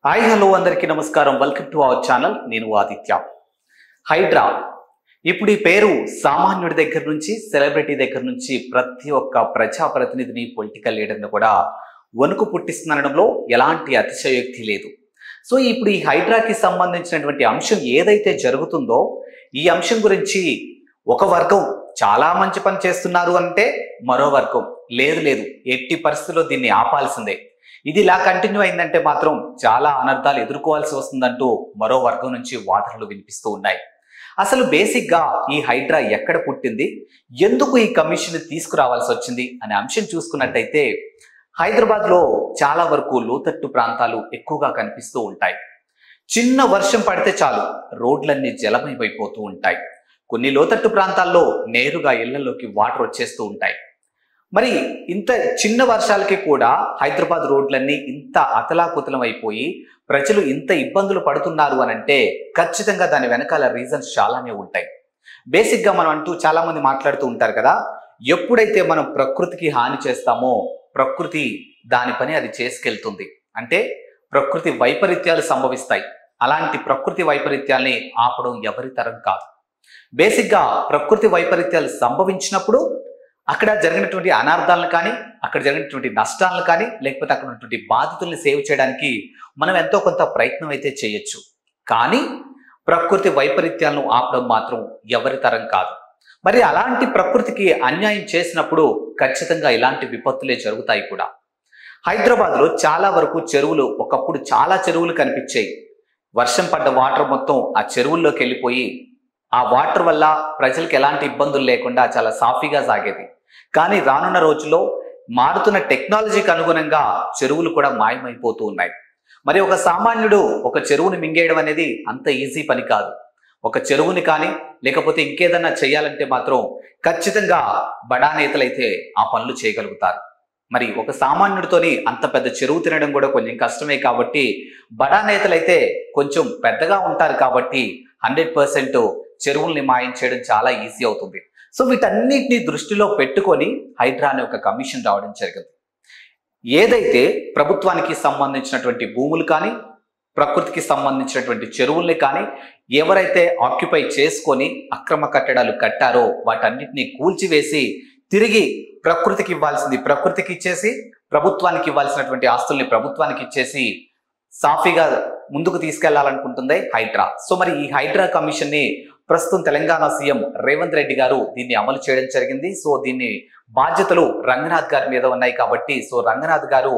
Hi hello అందరికీ నమస్కారం. Welcome to our channel. నేను ఆదిత్య. హైడ్రా ఇప్పుడు ఈ పేరు సామాన్యుడి దగ్గర నుంచి సెలబ్రిటీ దగ్గర నుంచి ప్రతి ఒక్క ప్రజాప్రతినిధిని పొలిటికల్ లీడర్ని కూడా వణుకు పుట్టిస్తుందనడంలో ఎలాంటి అతిశయోక్తి లేదు. సో ఇప్పుడు ఈ హైడ్రాకి సంబంధించినటువంటి అంశం ఏదైతే జరుగుతుందో ఈ అంశం గురించి ఒక వర్గం చాలా మంచి పని చేస్తున్నారు అంటే మరో వర్గం లేదు లేదు ఎట్టి పరిస్థితుల్లో దీన్ని ఆపాల్సిందే, ఇది ఇలా కంటిన్యూ అయిందంటే మాత్రం చాలా అనర్థాలు ఎదుర్కోవాల్సి వస్తుందంటూ మరో వర్గం నుంచి వాదనలు వినిపిస్తూ ఉన్నాయి. అసలు బేసిక్గా ఈ హైడ్రా ఎక్కడ పుట్టింది, ఎందుకు ఈ కమిషన్ తీసుకురావాల్సి వచ్చింది అనే అంశం చూసుకున్నట్టయితే హైదరాబాద్లో చాలా వరకు లోతట్టు ప్రాంతాలు ఎక్కువగా కనిపిస్తూ ఉంటాయి. చిన్న వర్షం పడితే చాలు రోడ్లన్నీ జలమయమైపోతూ ఉంటాయి. కొన్ని లోతట్టు ప్రాంతాల్లో నేరుగా ఇళ్లలోకి వాటర్ వచ్చేస్తూ ఉంటాయి. మరి ఇంత చిన్న వర్షాలకి కూడా హైదరాబాద్ రోడ్లన్నీ ఇంత అతలాకుతలం అయిపోయి ప్రజలు ఇంత ఇబ్బందులు పడుతున్నారు అని అంటే ఖచ్చితంగా దాని వెనకాల రీజన్స్ చాలానే ఉంటాయి. బేసిక్గా మనం అంటూ చాలా మంది మాట్లాడుతూ ఉంటారు కదా, ఎప్పుడైతే మనం ప్రకృతికి హాని చేస్తామో ప్రకృతి దాని పని అది చేసుకెళ్తుంది, అంటే ప్రకృతి వైపరీత్యాలు సంభవిస్తాయి. అలాంటి ప్రకృతి వైపరీత్యాల్ని ఆపడం ఎవరి తరం కాదు. బేసిక్గా ప్రకృతి వైపరీత్యాలు సంభవించినప్పుడు అక్కడ జరిగినటువంటి అనార్థాలను కానీ అక్కడ జరిగినటువంటి నష్టాలను కానీ లేకపోతే అక్కడ ఉన్నటువంటి బాధితుల్ని సేవ్ చేయడానికి మనం ఎంతో కొంత ప్రయత్నం అయితే చేయొచ్చు. కానీ ప్రకృతి వైపరీత్యాలను ఆపడం మాత్రం ఎవరి తరం కాదు. మరి అలాంటి ప్రకృతికి అన్యాయం చేసినప్పుడు ఖచ్చితంగా ఇలాంటి విపత్తులే జరుగుతాయి కూడా. హైదరాబాద్లో చాలా వరకు చెరువులు, ఒకప్పుడు చాలా చెరువులు కనిపించాయి. వర్షం పడ్డ వాటర్ మొత్తం ఆ చెరువుల్లోకి వెళ్ళిపోయి ఆ వాటర్ వల్ల ప్రజలకు ఎలాంటి ఇబ్బందులు లేకుండా చాలా సాఫీగా సాగేది. కానీ రానున్న రోజుల్లో మారుతున్న టెక్నాలజీకి అనుగుణంగా చెరువులు కూడా మాయమైపోతూ ఉన్నాయి. మరి ఒక సామాన్యుడు ఒక చెరువుని మింగేయడం అనేది అంత ఈజీ పని కాదు. ఒక చెరువుని కానీ లేకపోతే ఇంకేదన్నా చేయాలంటే మాత్రం ఖచ్చితంగా బడా నేతలైతే ఆ పనులు చేయగలుగుతారు. మరి ఒక సామాన్యుడితోని అంత పెద్ద చెరువు తినడం కూడా కొంచెం కష్టమే. కాబట్టి బడా నేతలైతే కొంచెం పెద్దగా ఉంటారు కాబట్టి 100% చెరువుల్ని మాయం చేయడం చాలా ఈజీ అవుతుంది. సో వీటన్నిటిని దృష్టిలో పెట్టుకొని హైడ్రా అనే ఒక కమిషన్ రావడం జరిగింది. ఏదైతే ప్రభుత్వానికి సంబంధించినటువంటి భూములు కానీ ప్రకృతికి సంబంధించినటువంటి చెరువుల్ని కానీ ఎవరైతే ఆక్యుపై చేసుకొని అక్రమ కట్టడాలు కట్టారో వాటన్నిటిని కూల్చివేసి తిరిగి ప్రకృతికి ఇవ్వాల్సింది ప్రకృతికి ఇచ్చేసి ప్రభుత్వానికి ఇవ్వాల్సినటువంటి ఆస్తుల్ని ప్రభుత్వానికి ఇచ్చేసి సాఫీగా ముందుకు తీసుకెళ్లాలనుకుంటుంది హైడ్రా. సో మరి ఈ హైడ్రా కమిషన్ ని ప్రస్తుతం తెలంగాణ సీఎం రేవంత్ రెడ్డి గారు దీన్ని అమలు చేయడం జరిగింది. సో దీన్ని బాధ్యతలు రంగనాథ్ గారి మీద ఉన్నాయి కాబట్టి సో రంగనాథ్ గారు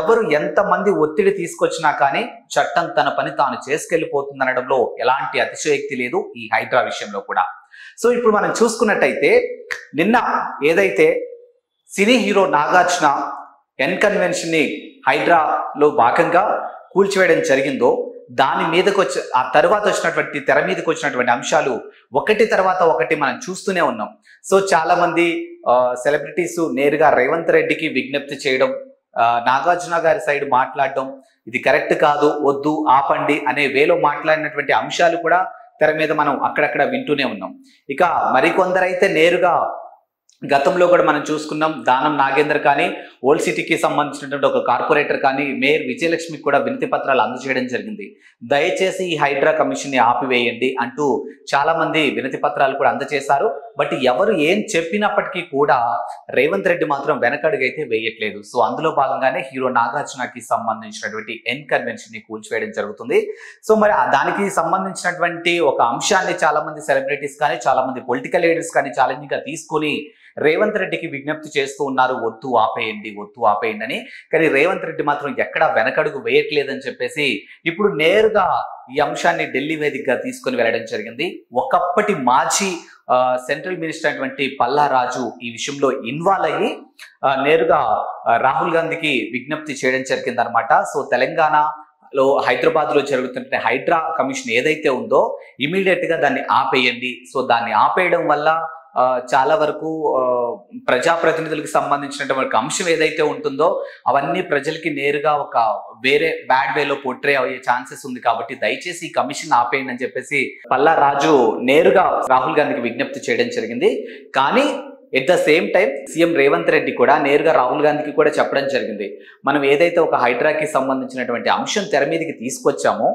ఎవరు ఎంతమంది ఒత్తిడి తీసుకొచ్చినా కానీ చట్టం తన పని తాను చేసుకెళ్లిపోతుంది అనడంలో ఎలాంటి అతిశయోక్తి లేదు ఈ హైడ్రా విషయంలో కూడా. సో ఇప్పుడు మనం చూసుకున్నట్టయితే నిన్న ఏదైతే cine hero Nagarjuna N convention ని హైడ్రాలో భాగంగా కూల్చివేయడం జరిగిందో దాని మీదకి వచ్చి ఆ తర్వాత వచ్చినటువంటి తెర మీదకి వచ్చినటువంటి అంశాలు ఒకటి తర్వాత ఒకటి మనం చూస్తూనే ఉన్నాం. సో చాలా మంది సెలబ్రిటీస్ నేరుగా రేవంత్ రెడ్డికి విజ్ఞప్తి చేయడం, నాగార్జున గారి సైడ్ మాట్లాడడం, ఇది కరెక్ట్ కాదు, వద్దు, ఆపండి అనే వేలో మాట్లాడినటువంటి అంశాలు కూడా తెర మీద మనం అక్కడక్కడ వింటూనే ఉన్నాం. ఇక మరికొందరైతే నేరుగా గతంలో కూడా మనం చూసుకున్నాం, దానం నాగేందర్ కానీ ఓల్డ్ సిటీకి సంబంధించినటువంటి ఒక కార్పొరేటర్ కానీ మేయర్ విజయలక్ష్మికి కూడా వినతి పత్రాలు అందజేయడం జరిగింది. దయచేసి ఈ హైడ్రా కమిషన్ ని ఆపివేయండి అంటూ చాలా మంది వినతి పత్రాలు కూడా అందజేశారు. బట్ ఎవరు ఏం చెప్పినప్పటికీ కూడా రేవంత్ రెడ్డి మాత్రం వెనకడుగైతే వేయట్లేదు. సో అందులో భాగంగానే హీరో నాగార్జునకి సంబంధించినటువంటి ఎన్ కన్వెన్షన్ ని కూల్చివేయడం జరుగుతుంది. సో మరి దానికి సంబంధించినటువంటి ఒక అంశాన్ని చాలా మంది సెలబ్రిటీస్ కానీ చాలా మంది పొలిటికల్ లీడర్స్ కానీ ఛాలెంజింగ్ గా తీసుకొని రేవంత్ రెడ్డికి విజ్ఞప్తి చేస్తూ ఉన్నారు, వద్దు ఆపేయండి, వద్దు ఆపేయండి అని. కానీ రేవంత్ రెడ్డి మాత్రం ఎక్కడా వెనకడుగు వేయట్లేదని చెప్పేసి ఇప్పుడు నేరుగా ఈ అంశాన్ని ఢిల్లీ వేదికగా తీసుకొని వెళ్ళడం జరిగింది. ఒకప్పటి మాజీ సెంట్రల్ మినిస్టర్ అయినటువంటి పల్లా రాజు ఈ విషయంలో ఇన్వాల్వ్ అయ్యి నేరుగా రాహుల్ గాంధీకి విజ్ఞప్తి చేయడం జరిగింది అనమాట. సో తెలంగాణలో హైదరాబాద్ లో జరుగుతున్న హైడ్రా కమిషన్ ఏదైతే ఉందో ఇమీడియట్ గా దాన్ని ఆపేయండి. సో దాన్ని ఆపేయడం వల్ల చాలా వరకు ప్రజాప్రతినిధులకు సంబంధించినటువంటి అంశం ఏదైతే ఉంటుందో అవన్నీ ప్రజలకి నేరుగా ఒక వేరే బ్యాడ్ వేలో పోర్ట్రే అయ్యే ఛాన్సెస్ ఉంది. కాబట్టి దయచేసి ఈ కమిషన్ ఆపేయండి అని చెప్పేసి పల్లా రాజు నేరుగా రాహుల్ గాంధీకి విజ్ఞప్తి చేయడం జరిగింది. కానీ at the same time CM Revanth Reddy కూడా నేరుగా రాహుల్ గాంధీకి కూడా చెప్పడం జరిగింది. మనం ఏదైతే ఒక హైడ్రాకి సంబంధించినటువంటి అంశం తెర మీదకి తీసుకొచ్చామో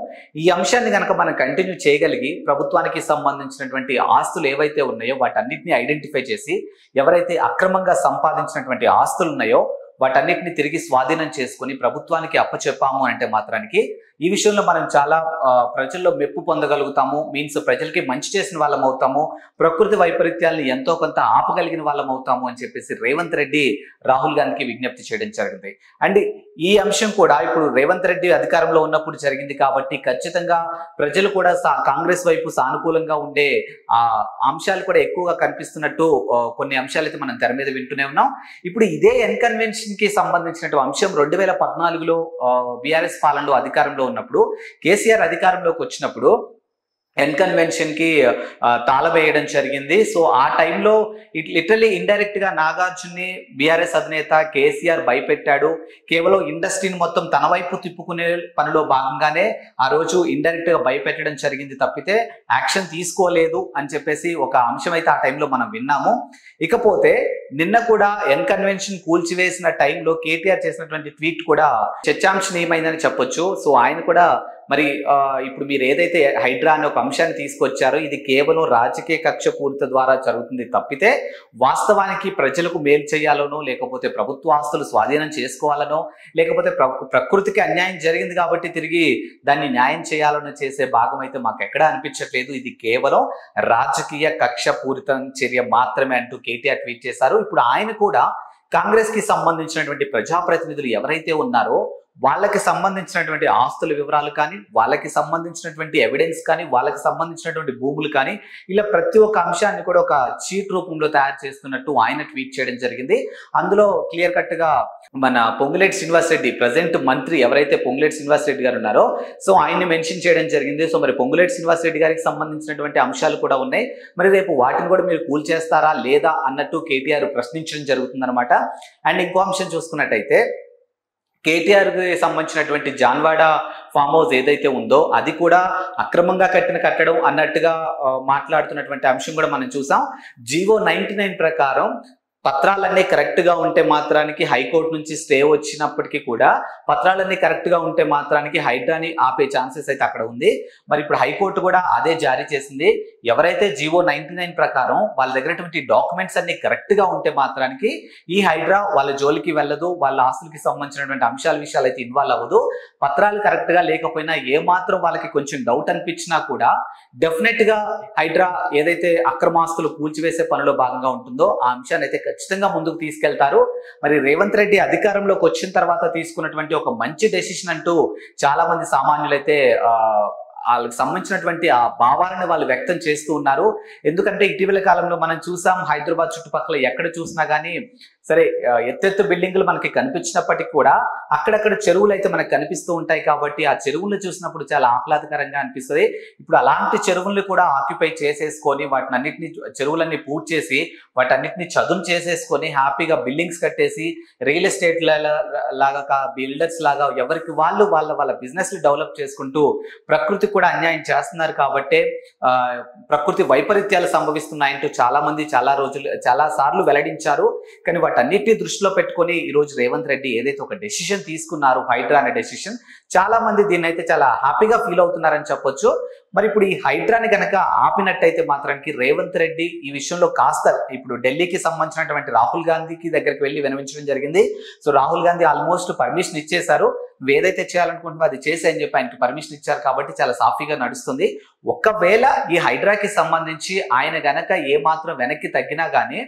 ఈ అంశాన్ని కనుక మనం కంటిన్యూ చేయగలిగి ప్రభుత్వానికి సంబంధించినటువంటి ఆస్తులు ఏవైతే ఉన్నాయో వాటన్నిటిని ఐడెంటిఫై చేసి ఎవరైతే అక్రమంగా సంపాదించినటువంటి ఆస్తులు ఉన్నాయో వాటన్నిటిని తిరిగి స్వాధీనం చేసుకుని ప్రభుత్వానికి అప్పచెప్పాము అంటే మాత్రానికి ఈ విషయంలో మనం చాలా ప్రజల్లో మెప్పు పొందగలుగుతాము. మీన్స్ ప్రజలకి మంచి చేసిన వాళ్ళం అవుతాము, ప్రకృతి వైపరీత్యాలను ఎంతో కొంత ఆపగలిగిన వాళ్ళం అవుతాము అని చెప్పేసి రేవంత్ రెడ్డి రాహుల్ గాంధీకి విజ్ఞప్తి చేయడం జరిగింది. అండ్ ఈ అంశం కూడా ఇప్పుడు రేవంత్ రెడ్డి అధికారంలో ఉన్నప్పుడు జరిగింది కాబట్టి ఖచ్చితంగా ప్రజలు కూడా కాంగ్రెస్ వైపు సానుకూలంగా ఉండే ఆ అంశాలు కూడా ఎక్కువగా కనిపిస్తున్నట్టు కొన్ని అంశాలు అయితే మనం తెర మీద వింటూనే ఉన్నాం. ఇప్పుడు ఇదే ఎన్కన్వెన్షన్ కి సంబంధించినటువంటి అంశం 2014లో బీఆర్ఎస్ పాలనలో అధికారంలో ఉన్నప్పుడు కేసీఆర్ అధికారంలోకి వచ్చినప్పుడు ఎన్కన్వెన్షన్ కి తాళం వేయడం జరిగింది. సో ఆ టైంలో లిటరలీ ఇండైరెక్ట్ గా నాగార్జున్ని బీఆర్ఎస్ అధినేత కేసీఆర్ భయపెట్టాడు. కేవలం ఇండస్ట్రీని మొత్తం తన వైపు తిప్పుకునే పనిలో భాగంగానే ఆ రోజు ఇండైరెక్ట్ గా భయపెట్టడం జరిగింది తప్పితే యాక్షన్ తీసుకోలేదు అని చెప్పేసి ఒక అంశం అయితే ఆ టైంలో మనం విన్నాము. ఇకపోతే నిన్న కూడా ఎన్కన్వెన్షన్ కూల్చివేసిన టైంలో కేటీఆర్ చేసినటువంటి ట్వీట్ కూడా చర్చాంశనీయమైందని చెప్పొచ్చు. సో ఆయన కూడా మరి ఇప్పుడు మీరు ఏదైతే హైడ్రా అనే ఒక అంశాన్ని తీసుకొచ్చారో ఇది కేవలం రాజకీయ కక్ష పూరిత ద్వారా జరుగుతుంది తప్పితే వాస్తవానికి ప్రజలకు మేలు చేయాలనో లేకపోతే ప్రభుత్వ ఆస్తులు స్వాధీనం చేసుకోవాలనో లేకపోతే ప్రకృతికి అన్యాయం జరిగింది కాబట్టి తిరిగి దాన్ని న్యాయం చేయాలనో చేసే భాగం అయితే మాకు ఎక్కడా అనిపించట్లేదు. ఇది కేవలం రాజకీయ కక్ష పూరిత చర్య మాత్రమే అంటూ కేటీఆర్ ట్వీట్ చేశారు. ఇప్పుడు ఆయన కూడా కాంగ్రెస్ కి సంబంధించినటువంటి ప్రజాప్రతినిధులు ఎవరైతే ఉన్నారో వాళ్ళకి సంబంధించినటువంటి ఆస్తుల వివరాలు కానీ వాళ్ళకి సంబంధించినటువంటి ఎవిడెన్స్ కానీ వాళ్ళకి సంబంధించినటువంటి భూములు కానీ ఇలా ప్రతి ఒక్క అంశాన్ని కూడా ఒక చీట్ రూపంలో తయారు చేస్తున్నట్టు ఆయన ట్వీట్ చేయడం జరిగింది. అందులో క్లియర్ కట్ గా మన పొంగులేటి శ్రీనివాస్ రెడ్డి ప్రజెంట్ మంత్రి ఎవరైతే పొంగులేటి శ్రీనివాస్ రెడ్డి గారు ఉన్నారో సో ఆయన్ని మెన్షన్ చేయడం జరిగింది. సో మరి పొంగులేటి శ్రీనివాస్ రెడ్డి గారికి సంబంధించినటువంటి అంశాలు కూడా ఉన్నాయి. మరి రేపు వాటిని కూడా మీరు కూల్ చేస్తారా లేదా అన్నట్టు కేటీఆర్ ప్రశ్నించడం జరుగుతుంది అనమాట. అండ్ ఇంకో అంశం చూసుకున్నట్టయితే కేటీఆర్ కి సంబంధించినటువంటి జాన్వాడ ఫామ్ హౌస్ ఏదైతే ఉందో అది కూడా అక్రమంగా కట్టిన కట్టడం అన్నట్టుగా మాట్లాడుతున్నటువంటి అంశం కూడా మనం చూసాం. జీవో 99 ప్రకారం పత్రాలన్నీ కరెక్ట్ గా ఉంటే మాత్రానికి హైకోర్టు నుంచి స్టే వచ్చినప్పటికీ కూడా పత్రాలన్నీ కరెక్ట్ గా ఉంటే మాత్రానికి హైడ్రాని ఆపే ఛాన్సెస్ అయితే అక్కడ ఉంది. మరి ఇప్పుడు హైకోర్టు కూడా అదే జారీ చేసింది. ఎవరైతే జీవో 99 ప్రకారం వాళ్ళ దగ్గరటువంటి డాక్యుమెంట్స్ అన్ని కరెక్ట్ గా ఉంటే మాత్రానికి ఈ హైడ్రా వాళ్ళ జోలికి వెళ్ళదు, వాళ్ళ ఆస్తులకి సంబంధించినటువంటి విషయాలు అయితే ఇన్వాల్వ్ అవ్వదు. పత్రాలు కరెక్ట్ గా లేకపోయినా ఏ మాత్రం వాళ్ళకి కొంచెం డౌట్ అనిపించినా కూడా డెఫినెట్ గా హైడ్రా ఏదైతే అక్రమాస్తులు కూల్చివేసే పనిలో భాగంగా ఉంటుందో ఆ అంశాన్ని అయితే ఖచ్చితంగా ముందుకు తీసుకెళ్తారు. మరి రేవంత్ రెడ్డి అధికారంలోకి వచ్చిన తర్వాత తీసుకున్నటువంటి ఒక మంచి డెసిషన్ అంటూ చాలా మంది సామాన్యులైతే వాళ్ళకి సంబంధించినటువంటి ఆ భావాలను వాళ్ళు వ్యక్తం చేస్తూ ఉన్నారు. ఎందుకంటే ఇటీవల కాలంలో మనం చూసాం హైదరాబాద్ చుట్టుపక్కల ఎక్కడ చూసినా కానీ సరే ఎత్తెత్తు బిల్డింగ్లు మనకి కనిపించినప్పటికీ కూడా అక్కడక్కడ చెరువులు అయితే మనకు కనిపిస్తూ ఉంటాయి. కాబట్టి ఆ చెరువులను చూసినప్పుడు చాలా ఆహ్లాదకరంగా అనిపిస్తుంది. ఇప్పుడు అలాంటి చెరువులను కూడా ఆక్యుపై చేసేసుకొని వాటిని అన్నింటినీ చెరువులన్నీ పూర్తి చేసి వాటన్నిటిని చదును చేసేసుకొని హ్యాపీగా బిల్డింగ్స్ కట్టేసి రియల్ ఎస్టేట్ లాగా బిల్డర్స్ లాగా ఎవరికి వాళ్ళు వాళ్ళ బిజినెస్ డెవలప్ చేసుకుంటూ ప్రకృతి కూడా అన్యాయం చేస్తున్నారు. కాబట్టి ప్రకృతి వైపరీత్యాలు సంభవిస్తున్నాయంటూ చాలా మంది చాలా సార్లు వెల్లడించారు. కానీ వాటన్నిటిని దృష్టిలో పెట్టుకొని ఈ రోజు రేవంత్ రెడ్డి ఏదైతే ఒక డెసిషన్ తీసుకున్నారు హైడ్రా అనే డెసిషన్ చాలా మంది దీన్ని అయితే చాలా హ్యాపీగా ఫీల్ అవుతున్నారని చెప్పొచ్చు. మరి ఇప్పుడు ఈ హైడ్రాని కనుక ఆపినట్టయితే మాత్రానికి రేవంత్ రెడ్డి ఈ విషయంలో కాస్త ఇప్పుడు ఢిల్లీకి సంబంధించినటువంటి రాహుల్ గాంధీకి దగ్గరికి వెళ్ళి వినవించడం జరిగింది. So Rahul Gandhi almost permission ఇచ్చేశారు. నువ్వు ఏదైతే చేయాలనుకుంటున్నావు అది చేసేయని చెప్పి ఆయనకి పర్మిషన్ ఇచ్చారు కాబట్టి చాలా సాఫీగా నడుస్తుంది. ఒకవేళ ఈ హైడ్రాకి సంబంధించి ఆయన గనక ఏమాత్రం వెనక్కి తగ్గినా కానీ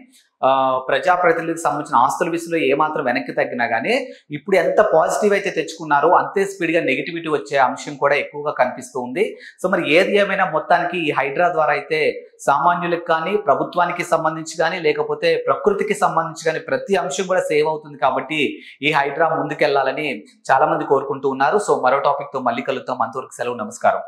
ప్రజాప్రతినిధులకు సంబంధించిన ఆస్తుల విషయంలో ఏమాత్రం వెనక్కి తగ్గినా కానీ ఇప్పుడు ఎంత పాజిటివ్ అయితే తెచ్చుకున్నారో అంతే స్పీడ్గా నెగిటివిటీ వచ్చే అంశం కూడా ఎక్కువగా కనిపిస్తూ ఉంది. సో మరి ఏది ఏమైనా మొత్తానికి ఈ హైడ్రా ద్వారా అయితే సామాన్యులకు కానీ ప్రభుత్వానికి సంబంధించి కానీ లేకపోతే ప్రకృతికి సంబంధించి కానీ ప్రతి అంశం కూడా సేవ్ అవుతుంది. కాబట్టి ఈ హైడ్రా ముందుకెళ్లాలని చాలా మంది కోరుకుంటూ ఉన్నారు. సో మరో టాపిక్ తో మళ్ళీ కలుద్దాం. అంతవరకు సెలవు, నమస్కారం.